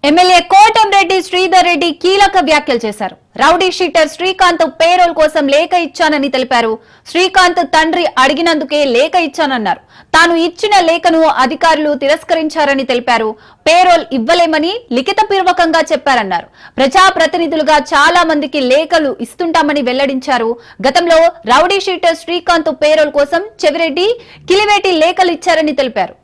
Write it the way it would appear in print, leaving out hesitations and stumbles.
MLA Kotamreddy Sridhar Reddy కీలక వ్యాఖ్యలు చేశారు. రౌడీ షీటర్ శ్రీకాంత్ పేరోల్ కోసం లేఖ ఇచ్చానని తెలిపారు. శ్రీకాంత్ తండ్రి అడిగినందుకే లేఖ ఇచ్చానన్నారు. తాను ఇచ్చిన లేఖను అధికారులు తిరస్కరించారని తెలిపారు. పేరోల్ ఇవ్వలేమని లిఖితపూర్వకంగా చెప్పారన్నారు. ప్రజాప్రతినిధులుగా చాలా మందికి లేఖలు ఇస్తుంటామని వెల్లడించారు. గతంలో రౌడీ షీటర్ శ్రీకాంత్ పేరోల్ కోసం చెవిరెడ్డి, కిలివేటి లేఖలు ఇచ్చారని తెలిపారు.